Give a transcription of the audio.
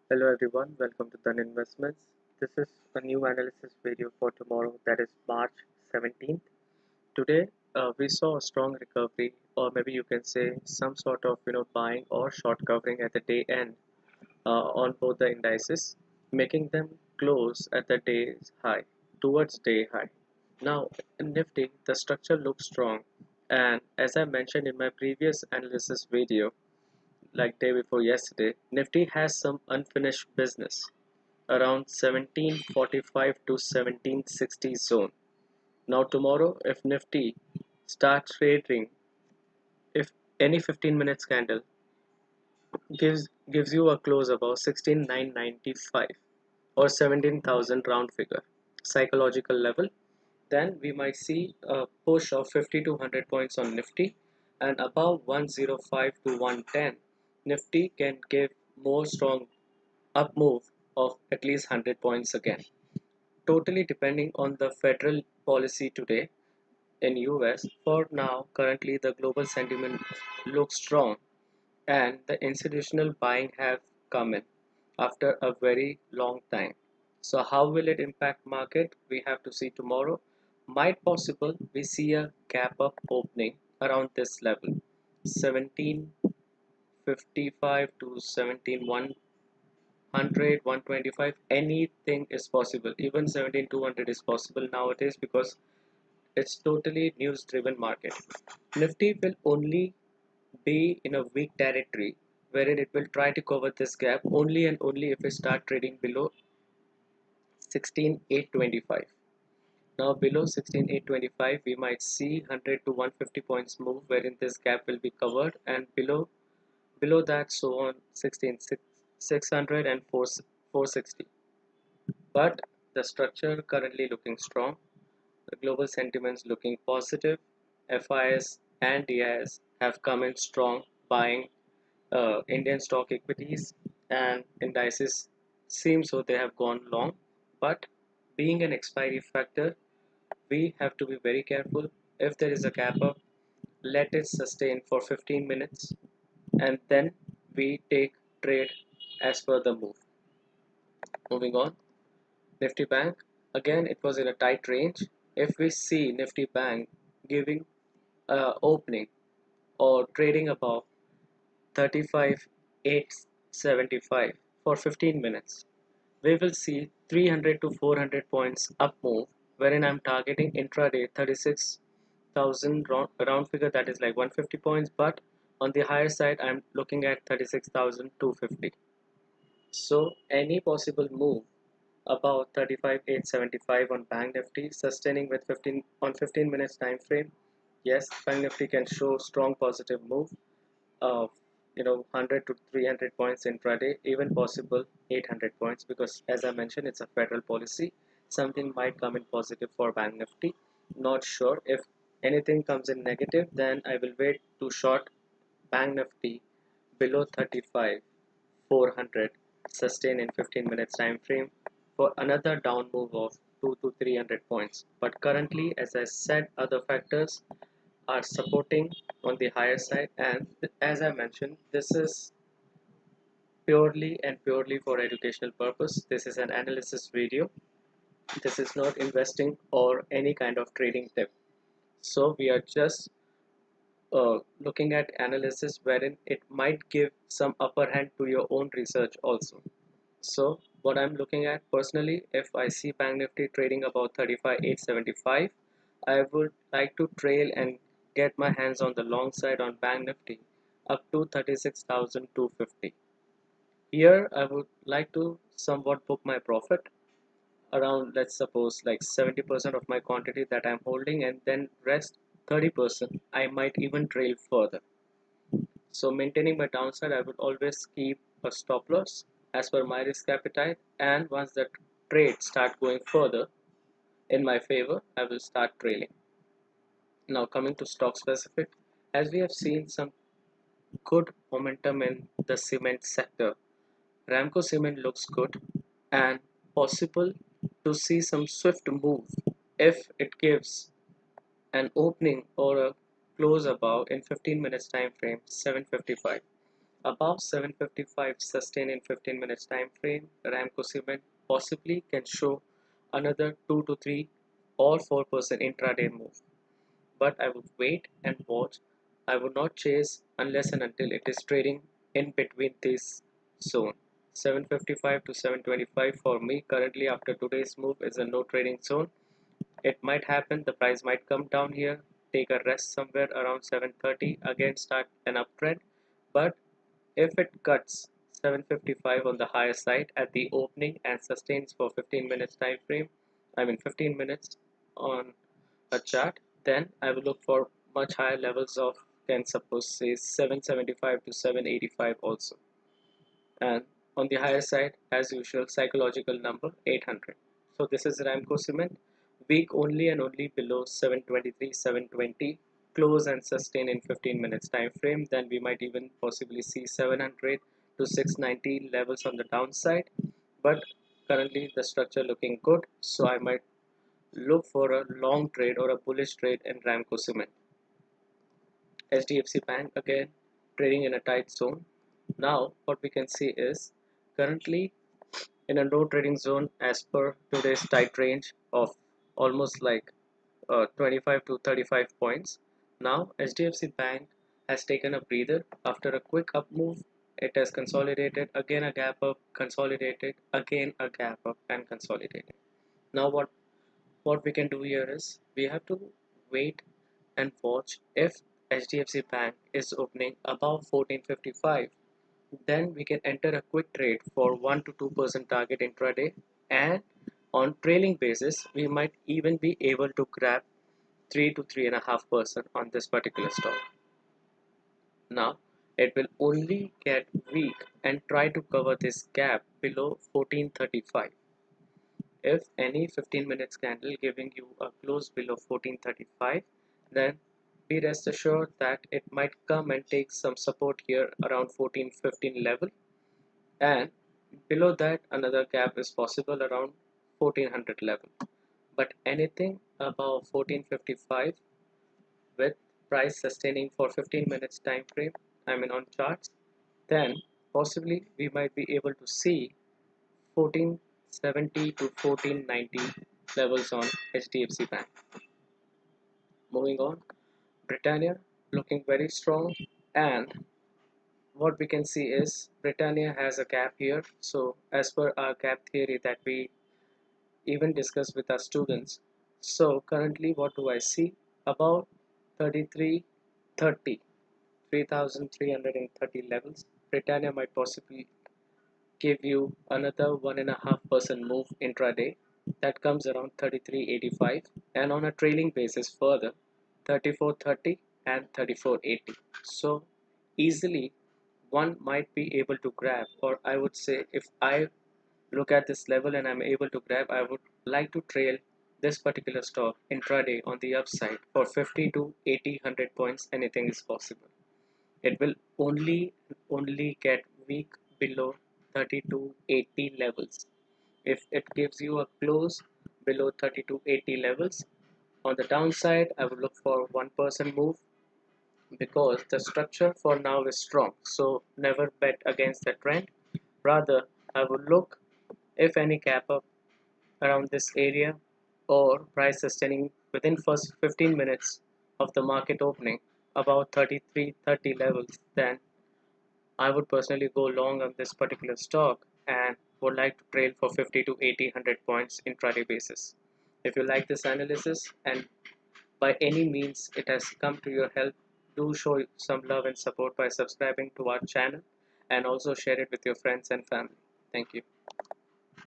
Hello everyone, welcome to Dun Investments. This is a new analysis video for tomorrow, that is March 17th. Today we saw a strong recovery, or maybe you can say some sort of buying or short covering at the day end on both the indices, making them close at the day's high, towards day high. Now in Nifty, the structure looks strong, and as I mentioned in my previous analysis video, like day before yesterday, Nifty has some unfinished business around 1745 to 1760 zone. Now tomorrow, if Nifty starts trading, if any 15 minutes candle gives you a close above 16995 or 17,000 round figure psychological level, then we might see a push of 50 to 100 points on Nifty, and above 105 to 110 Nifty can give more strong up move of at least 100 points again, totally depending on the federal policy today in US. For now, currently the global sentiment looks strong and the institutional buying have come in after a very long time. So how will it impact market? We have to see tomorrow. Might possible we see a gap up opening around this level, 1755 to 17100, 125. Anything is possible. Even 17200 is possible nowadays because it's totally news driven market. Nifty will only be in a weak territory wherein it will try to cover this gap only and only if we start trading below 16825. Now below 16825 we might see 100 to 150 points move wherein this gap will be covered, and below that so on 16600 and 460. But the structure currently looking strong, the global sentiments looking positive. FIS and DIS have come in strong, buying Indian stock equities, and indices seem so they have gone long. But being an expiry factor, we have to be very careful. If there is a gap up, let it sustain for 15 minutes and then we take trade as per the move. Moving on, Nifty Bank, again it was in a tight range. If we see Nifty Bank giving opening or trading above 35,875 for 15 minutes, we will see 300 to 400 points up move, wherein I'm targeting intraday 36,000 round figure, that is like 150 points, but on the higher side I'm looking at 36,250. So any possible move about 35,875 on Bank Nifty, sustaining with 15 minutes time frame. Yes, Bank Nifty can show strong positive move of 100 to 300 points intraday, even possible 800 points, because as I mentioned it's a federal policy. Something might come in positive for Bank Nifty. Not sure if anything comes in negative, then I will wait to short Bank Nifty below 35 400, sustain in 15 minutes time frame for another down move of 2 to 300 points. But currently, as I said, other factors are supporting on the higher side, and as I mentioned, this is purely and purely for educational purpose. This is an analysis video. This is not investing or any kind of trading tip. So we are just looking at analysis wherein it might give some upper hand to your own research also. So what I'm looking at personally, if I see Bank Nifty trading about 35,875, I would like to trail and get my hands on the long side on Bank Nifty up to 36,250. Here I would like to somewhat book my profit around, let's suppose, like 70% of my quantity that I'm holding, and then rest 30% I might even trail further. So maintaining my downside, I would always keep a stop loss as per my risk appetite, and once the trade start going further in my favor, I will start trailing. Now coming to stock specific, as we have seen some good momentum in the cement sector, Ramco Cement looks good and possible to see some swift move if it gives an opening or a close above in 15 minutes time frame 755. above 755 sustain in 15 minutes time frame, Ramco Cement possibly can show another 2 to 3 or 4% intraday move. But I would wait and watch. I would not chase unless and until it is trading in between this zone. 755 to 725 for me currently after today's move is a no trading zone. It might happen, the price might come down here, take a rest somewhere around 730, again start an uptrend. But if it cuts 755 on the higher side at the opening and sustains for 15 minutes time frame, 15 minutes on a chart, then I will look for much higher levels of, can suppose say 775 to 785 also. And on the higher side, as usual, psychological number 800. So this is Ramco Cement, weak only and only below 723, 720, close and sustain in 15 minutes time frame. Then we might even possibly see 700 to 690 levels on the downside. But currently the structure looking good, so I might look for a long trade or a bullish trade in Ramco Cement. HDFC Bank again trading in a tight zone. Now what we can see is currently in a no trading zone as per today's tight range of almost like 25 to 35 points. Now HDFC Bank has taken a breather after a quick up move. It has consolidated, again a gap up, consolidated, again a gap up and consolidated. Now what we can do here is we have to wait and watch. If HDFC Bank is opening above 1455, then we can enter a quick trade for 1 to 2% target intraday, and on trailing basis we might even be able to grab 3 to 3.5% on this particular stock. Now it will only get weak and try to cover this gap below 1435. If any 15 minutes candle giving you a close below 1435, then be rest assured that it might come and take some support here around 1415 level, and below that another gap is possible around 1400 level. But anything above 1455 with price sustaining for 15 minutes time frame, on charts, then possibly we might be able to see 1470 to 1490 levels on HDFC Bank. Moving on, Britannia looking very strong, and what we can see is Britannia has a gap here. So as per our gap theory that we even discussed with our students, so currently what do I see? About 3330, 3330 levels. Britannia might possibly give you another 1.5% move intraday, that comes around 3385, and on a trailing basis further 3430 and 3480. So easily one might be able to grab, or I would say if I look at this level and I'm able to grab, I would like to trail this particular stock intraday on the upside for 50 to 80, 100 points. Anything is possible. It will only get weak below 30 to 80 levels. If it gives you a close below 30 to 80 levels on the downside, I would look for 1% move, because the structure for now is strong. So never bet against the trend. Rather, I would look if any gap up around this area or price sustaining within first 15 minutes of the market opening about 3330 levels, then I would personally go long on this particular stock and would like to trail for 50 to 80, 100 points intraday basis. If you like this analysis and by any means it has come to your help, do show some love and support by subscribing to our channel and also share it with your friends and family. Thank you.